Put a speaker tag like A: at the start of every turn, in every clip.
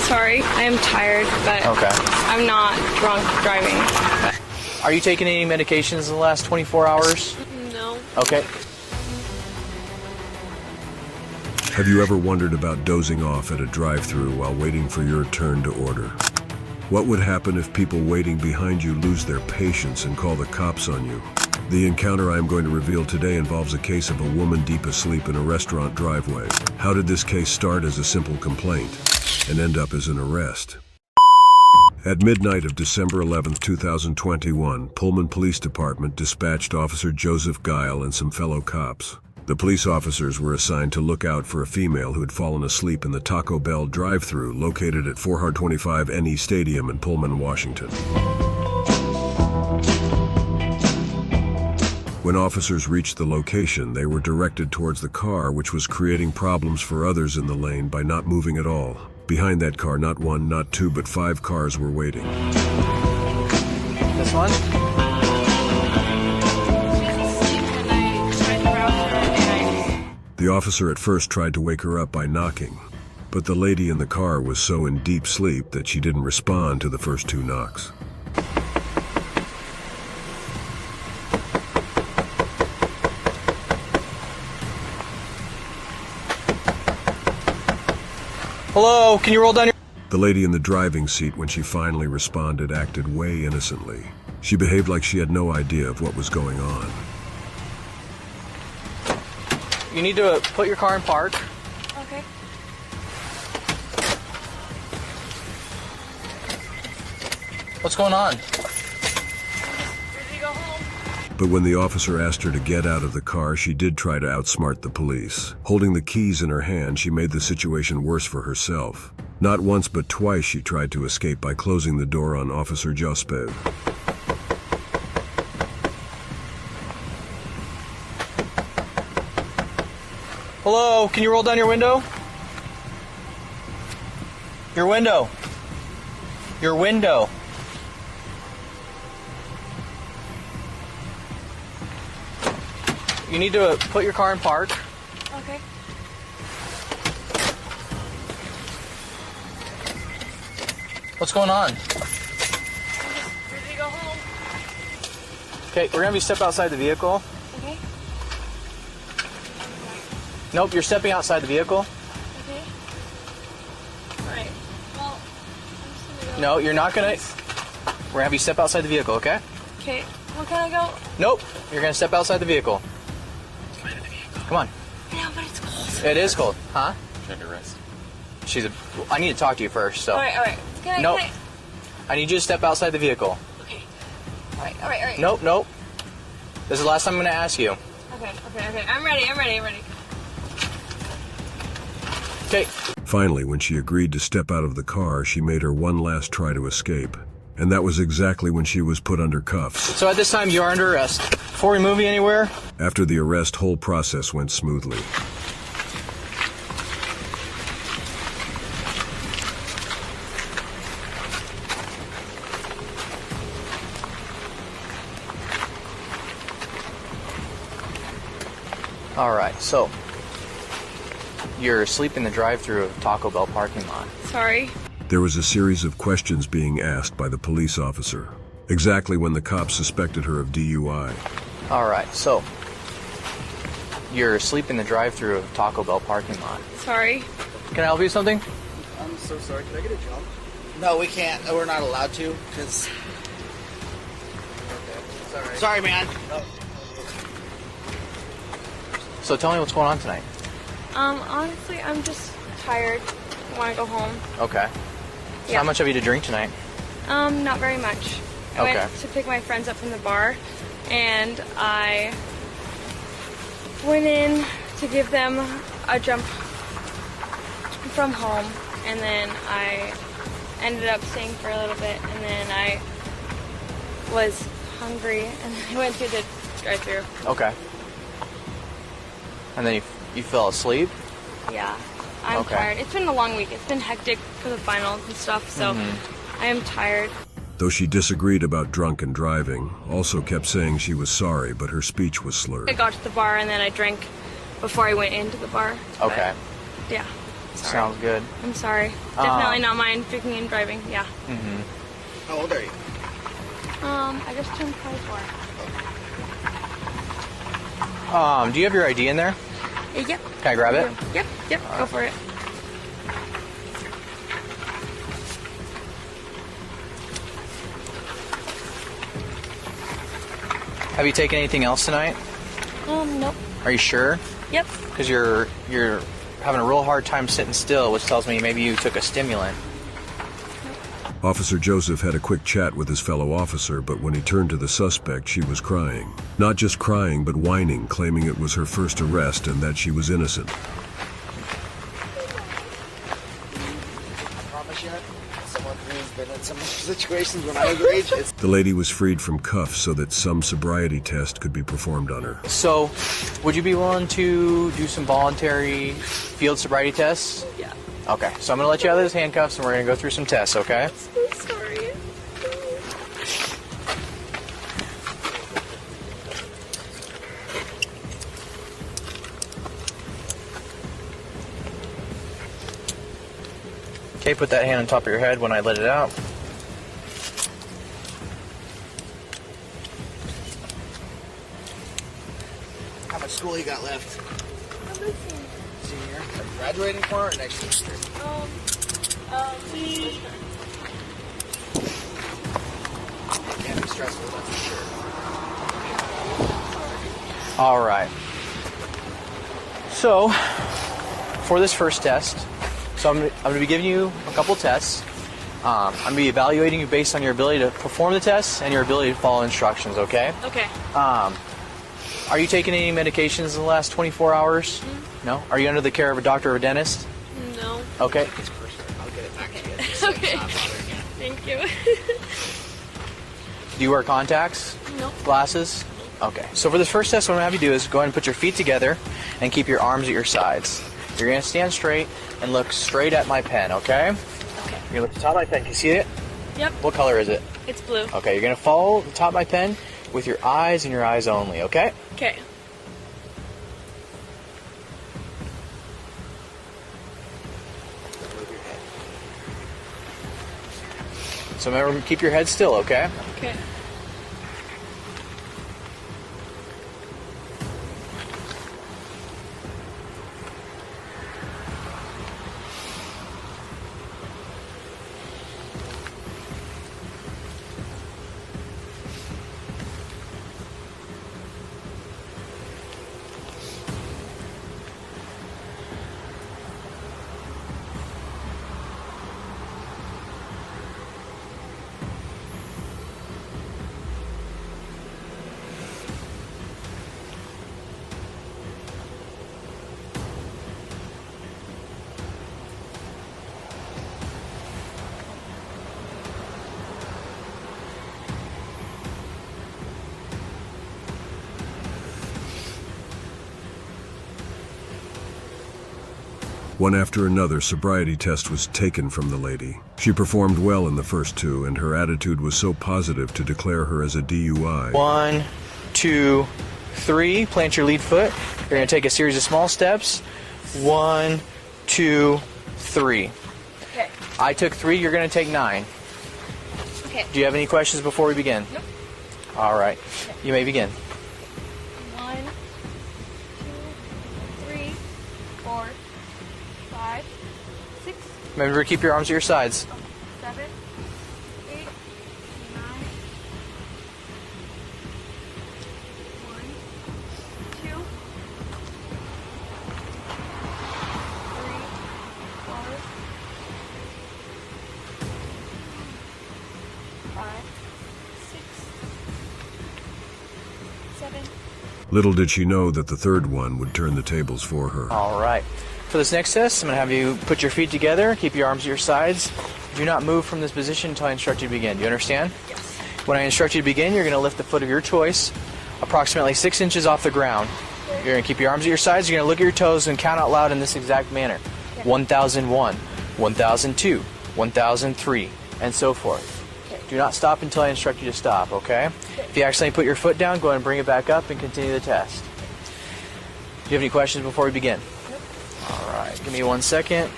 A: Sorry, I am tired, but
B: Okay.
A: I'm not drunk driving.
B: Are you taking any medications in the last 24 hours?
A: No.
B: Okay.
C: Have you ever wondered about dozing off at a drive-thru while waiting for your turn to order? What would happen if people waiting behind you lose their patience and call the cops on you? The encounter I am going to reveal today involves a case of a woman deep asleep in a restaurant driveway. How did this case start as a simple complaint and end up as an arrest? At midnight of December 11, 2021, Pullman Police Department dispatched Officer Joseph Guile and some fellow cops. The police officers were assigned to look out for a female who had fallen asleep in the Taco Bell drive-thru located at 425 NE Stadium in Pullman, Washington. When officers reached the location, they were directed towards the car, which was creating problems for others in the lane by not moving at all. Behind that car, not one, not two, but 5 cars were waiting.
B: This one?
C: The officer at first tried to wake her up by knocking, but the lady in the car was so in deep sleep that she didn't respond to the first 2 knocks.
B: Hello, can you roll down your...
C: The lady in the driving seat, when she finally responded, acted way innocently. She behaved like she had no idea of what was going on.
B: You need to put your car in park.
A: Okay.
B: What's going on?
A: Ready to go home?
C: But when the officer asked her to get out of the car, she did try to outsmart the police. Holding the keys in her hand, she made the situation worse for herself. Not once but twice she tried to escape by closing the door on Officer Jospev.
B: Hello, can you roll down your window? Your window. Your window. You need to put your car in park.
A: Okay.
B: What's going on?
A: Ready to go home?
B: Okay, we're gonna have you step outside the vehicle.
A: Okay.
B: Nope, you're stepping outside the vehicle.
A: Okay. Alright. Well, I'm just gonna go.
B: No, you're not gonna... We're gonna have you step outside the vehicle, okay?
A: Okay. Well, can I go?
B: Nope, you're gonna step outside the vehicle. Come on.
A: I know, but it's cold.
B: It is cold. Huh?
D: Check your wrist.
B: I need to talk to you first, so...
A: Alright.
B: Nope. I need you to step outside the vehicle.
A: Okay. Alright.
B: Nope. This is the last time I'm gonna ask you.
A: Okay. I'm ready.
B: Okay.
C: Finally, when she agreed to step out of the car, she made her one last try to escape. And that was exactly when she was put under cuffs.
B: So at this time, you are under arrest. Before we move you anywhere...
C: After the arrest, whole process went smoothly.
B: Alright, so... You're asleep in the drive-thru of Taco Bell parking lot.
A: Sorry.
C: There was a series of questions being asked by the police officer, exactly when the cops suspected her of DUI.
B: Alright, so... You're asleep in the drive-thru of Taco Bell parking lot.
A: Sorry.
B: Can I help you with something?
D: I'm so sorry. Can I get a jump?
E: No, we can't. We're not allowed to, because...
D: Sorry.
E: Sorry, man.
B: So tell me what's going on tonight.
A: Honestly, I'm just tired. I want to go home.
B: Okay. So
A: Yeah.
B: how much have you to drink tonight?
A: Not very much. I
B: Okay.
A: went to pick my friends up from the bar, and I went in to give them a jump from home, and then I ended up staying for a little bit, and then I was hungry, and I went through the drive-thru.
B: Okay. And then you fell asleep?
A: Yeah, I'm
B: Okay.
A: tired. It's been a long week. It's been hectic for the finals and stuff, so I am tired.
C: Though she disagreed about drunken driving, also kept saying she was sorry, but her speech was slurred.
A: I got to the bar, and then I drank before I went into the bar.
B: Okay.
A: Yeah.
B: Sounds good.
A: I'm sorry. Definitely not mine drinking and driving. Yeah.
E: How old are you?
A: I just turned 24.
B: Do you have your ID in there?
A: Yep.
B: Can I grab it?
A: Yep. Go for it.
B: Have you taken anything else tonight?
A: Nope.
B: Are you sure?
A: Yep.
B: Because you're having a real hard time sitting still, which tells me maybe you took a stimulant.
C: Officer Joseph had a quick chat with his fellow officer, but when he turned to the suspect, she was crying. Not just crying, but whining, claiming it was her first arrest and that she was innocent.
E: Promise yet? Someone who's been in some situations when I was your age.
C: The lady was freed from cuffs so that some sobriety test could be performed on her.
B: So, would you be willing to do some voluntary field sobriety tests?
A: Yeah.
B: Okay, so I'm going to let you out of those handcuffs and we're going to go through some tests, okay?
A: So sorry.
B: Okay, put that hand on top of your head when I let it out.
E: How much school you got left? Senior. Are you graduating for it or next semester? Can't be stressful, that's for sure.
B: All right. So, for this first test, I'm going to be giving you a couple tests. I'm going to be evaluating you based on your ability to perform the tests and your ability to follow instructions, okay?
A: Okay.
B: Are you taking any medications in the last 24 hours? No? Are you under the care of a doctor or a dentist?
A: No.
B: Okay.
E: It's personal. I'll get it back to you.
A: Okay. Thank you.
B: Do you wear contacts?
A: Nope.
B: Glasses? Okay. So for this first test, what I'm going to have you do is go ahead and put your feet together and keep your arms at your sides. You're going to stand straight and look straight at my pen, okay?
A: Okay.
B: You're going to look at the top of my pen. Can you see it?
A: Yep.
B: What color is it?
A: It's blue.
B: Okay, you're going to follow the top of my pen with your eyes and your eyes only, okay?
A: Okay.
E: Move your head.
B: So remember, keep your head still, okay?
A: Okay.
C: One after another, sobriety test was taken from the lady. She performed well in the first two, and her attitude was so positive to declare her as a DUI.
B: 1, 2, 3. Plant your lead foot. You're going to take a series of small steps. 1, 2, 3.
A: Okay.
B: I took 3. You're going to take 9.
A: Okay.
B: Do you have any questions before we begin?
A: Nope.
B: All right. You may begin.
A: 1, 2, 3, 4, 5, 6,
B: Remember to keep your arms at your sides.
A: 7, 8, 9, 1, 2, 3, 4, 5, 6, 7.
B: Little
C: did she know that the third one would turn the tables for her.
B: All right. For this next test, I'm going to have you put your feet together, keep your arms at your sides. Do not move from this position until I instruct you to begin. Do you understand?
A: Yes.
B: When I instruct you to begin, you're going to lift the foot of your choice approximately 6 inches off the ground. You're going to keep your arms at your sides. You're going to look at your toes and count out loud in this exact manner. 1001, 1002, 1003, and so forth. Do not stop until I instruct you to stop, okay? If you accidentally put your foot down, go ahead and bring it back up and continue the test. Do you have any questions before we begin? All right, give me 1 second.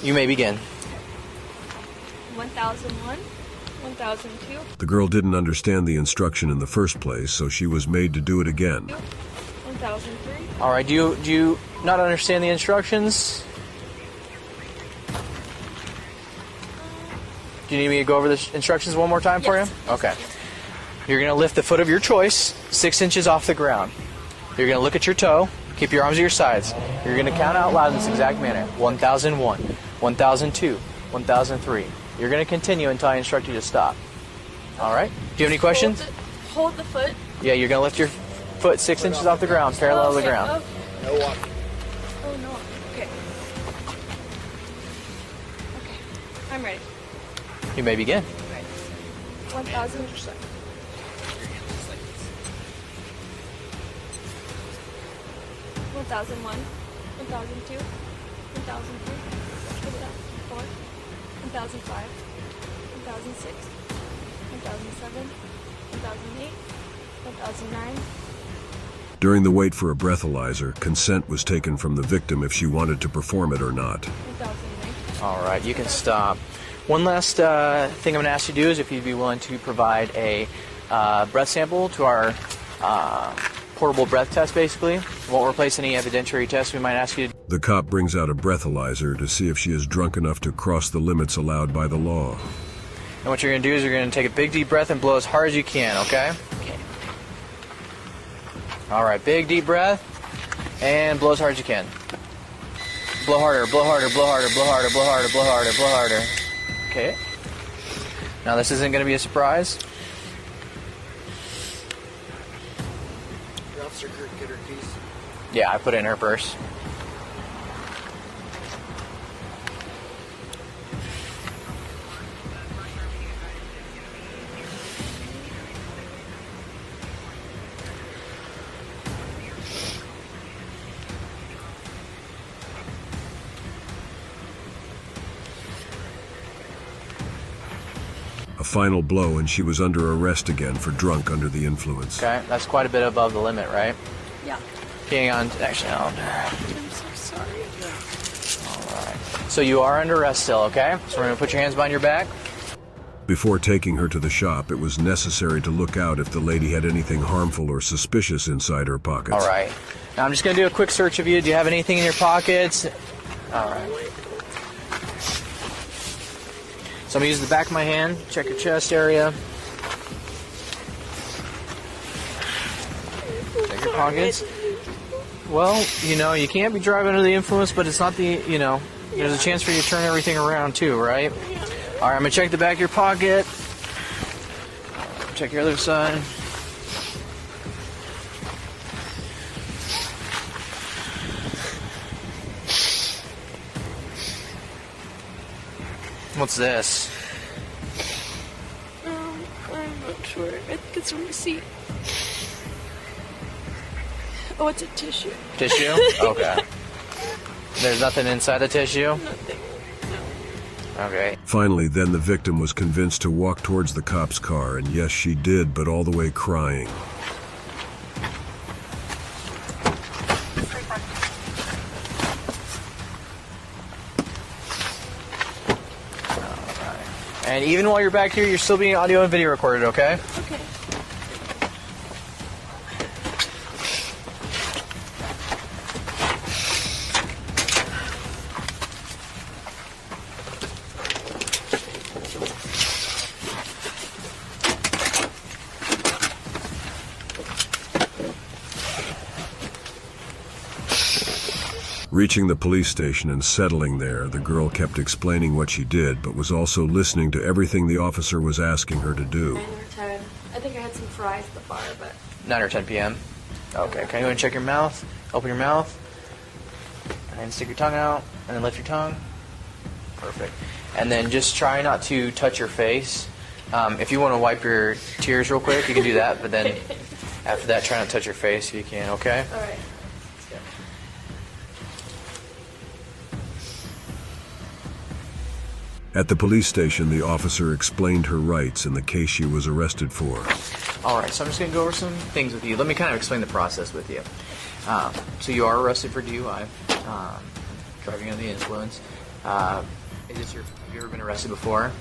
B: You may begin.
A: 1001, 1002,
C: The girl didn't understand the instruction in the first place, so she was made to do it again.
A: 1003.
B: All right, do you not understand the instructions? Do you need me to go over the instructions one more time for you?
A: Yes.
B: Okay. You're going to lift the foot of your choice 6 inches off the ground. You're going to look at your toe. Keep your arms at your sides. You're going to count out loud in this exact manner. 1001, 1002, 1003. You're going to continue until I instruct you to stop. All right? Do you have any questions?
A: Hold the foot.
B: Yeah, you're going to lift your foot 6 inches off the ground, parallel to the ground.
A: Okay.
E: No walking.
A: Oh, no. Okay. Okay. I'm ready.
B: You may begin.
A: 1000. 1001, 1002, 1003, 1004, 1005, 1006, 1007, 1008, 1009.
C: During the wait for a breathalyzer, consent was taken from the victim if she wanted to perform it or not.
A: 1009.
B: All right, you can stop. One last thing I'm going to ask you to do is if you'd be willing to provide a breath sample to our portable breath test, basically. Won't replace any evidentiary tests we might ask you to.
C: The cop brings out a breathalyzer to see if she is drunk enough to cross the limits allowed by the law.
B: And what you're going to do is you're going to take a big deep breath and blow as hard as you can, okay?
A: Okay.
B: All right, big deep breath and blow as hard as you can. Blow harder, blow harder, blow harder, blow harder, blow harder, blow harder, blow harder. Okay. Now this isn't going to be a surprise.
E: Your officer get her keys.
B: Yeah, I put it in her purse.
C: A final blow and she was under arrest again for drunk under the influence.
B: Okay, that's quite a bit above the limit, right?
A: Yeah.
B: Hang on, actually,
A: I'm so sorry.
B: Alright. So you are under arrest still, okay? So we're going to put your hands behind your back.
C: Before taking her to the shop, it was necessary to look out if the lady had anything harmful or suspicious inside her pockets.
B: Alright. Now I'm just going to do a quick search of you. Do you have anything in your pockets? Alright. So I'm going to use the back of my hand, check your chest area. Check your pockets. Well, you know, you can't be driving under the influence, but it's not the, you know, there's a chance for you to turn everything around too, right? All right, I'm going to check the back of your pocket. Check your other side. What's this?
A: I'm not sure. I think it's a receipt. Oh, it's a tissue.
B: Tissue? Okay. There's nothing inside the tissue?
A: Nothing.
B: Okay.
C: Finally, then the victim was convinced to walk towards the cop's car, and yes, she did, but all the way crying.
B: And even while you're back here, you're still being audio and video recorded, okay?
A: Okay.
C: Reaching the police station and settling there, the girl kept explaining what she did, but was also listening to everything the officer was asking her to do.
A: 9 or 10. I think I had some fries at the bar, but
B: 9 or 10 p.m. Okay, can you go and check your mouth? Open your mouth. And stick your tongue out. And then lift your tongue. Perfect. And then just try not to touch your face. If you want to wipe your tears real quick, you can do that. But then after that, try not to touch your face if you can, okay?
A: all right.
C: At the police station, the officer explained her rights in the case she was arrested for.
B: All right, so I'm just going to go over some things with you. Let me kind of explain the process with you. So you are arrested for DUI, driving under the influence. Have you ever been arrested before?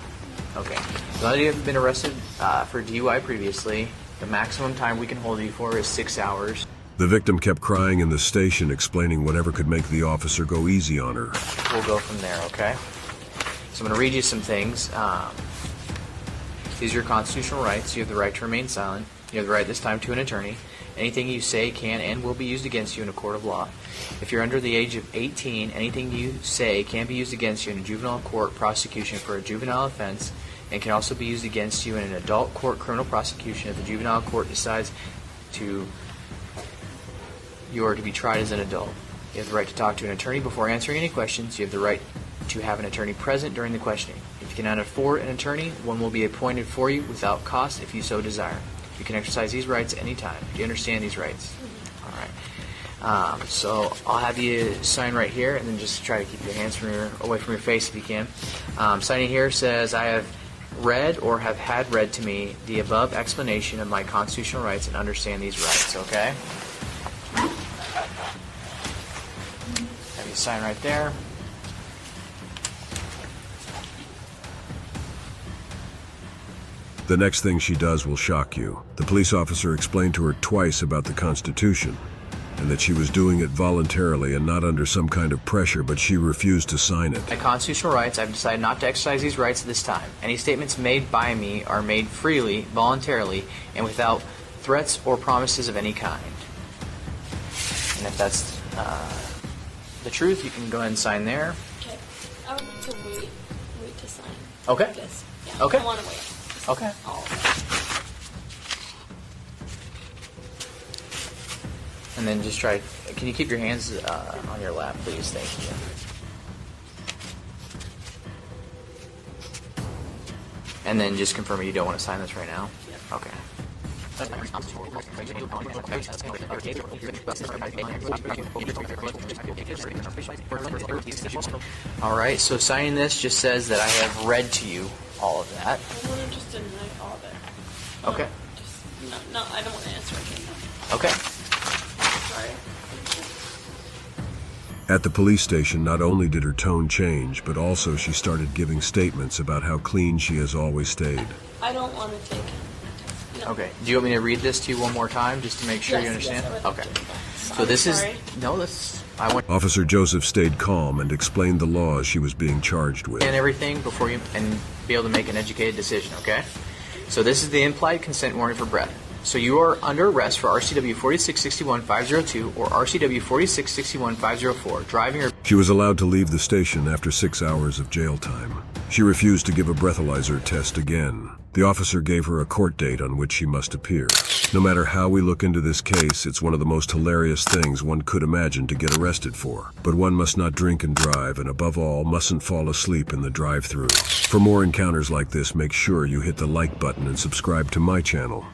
B: Okay. So now that you have been arrested for DUI previously, the maximum time we can hold you for is 6 hours.
C: The victim kept crying in the station, explaining whatever could make the officer go easy on her.
B: We'll go from there, okay? So I'm going to read you some things. These are your constitutional rights. You have the right to remain silent. You have the right this time to an attorney. Anything you say can and will be used against you in a court of law. If you're under the age of 18, anything you say can be used against you in a juvenile court prosecution for a juvenile offense and can also be used against you in an adult court criminal prosecution if the juvenile court decides you are to be tried as an adult. You have the right to talk to an attorney before answering any questions. You have the right to have an attorney present during the questioning. If you cannot afford an attorney, one will be appointed for you without cost if you so desire. You can exercise these rights anytime. Do you understand these rights? All right. So I'll have you sign right here, and then just try to keep your hands away from your face if you can. Signing here says, I have read or have had read to me the above explanation of my constitutional rights and understand these rights, okay? Have you sign right there.
C: The next thing she does will shock you. The police officer explained to her twice about the Constitution, and that she was doing it voluntarily and not under some kind of pressure, but she refused to sign it.
B: My constitutional rights, I've decided not to exercise these rights at this time. Any statements made by me are made freely, voluntarily, and without threats or promises of any kind. And if that's the truth, you can go ahead and sign there.
A: Okay. I would like to wait to sign.
B: Okay.
A: This. Yeah,
B: Okay.
A: I want to wait.
B: Okay.
A: All of it.
B: And then just try, can you keep your hands on your lap, please? Thank you. And then just confirm you don't want to sign this right now?
A: Yep.
B: Okay. All right, so signing this just says that I have read to you all of that.
A: I want to just deny all of it.
B: Okay.
A: No, I don't want to answer anything.
B: Okay.
A: Sorry.
C: At the police station, not only did her tone change, but also she started giving statements about how clean she has always stayed.
A: I don't want to take it. No.
B: Okay. Do you want me to read this to you one more time just to make sure you
A: Yes,
B: understand?
A: yes, I would
B: Okay.
A: like to.
B: So this
A: Sorry.
B: is no. This I want
C: Officer Joseph stayed calm and explained the laws she was being charged with.
B: and everything before you and be able to make an educated decision. Okay. So this is the implied consent warning for Brett. So you are under arrest for RCW 4661-502 or RCW 4661-504, driving or...
C: She was allowed to leave the station after 6 hours of jail time. She refused to give a breathalyzer test again. The officer gave her a court date on which she must appear. No matter how we look into this case, it's one of the most hilarious things one could imagine to get arrested for. But one must not drink and drive, and above all, mustn't fall asleep in the drive-thru. For more encounters like this, make sure you hit the like button and subscribe to my channel.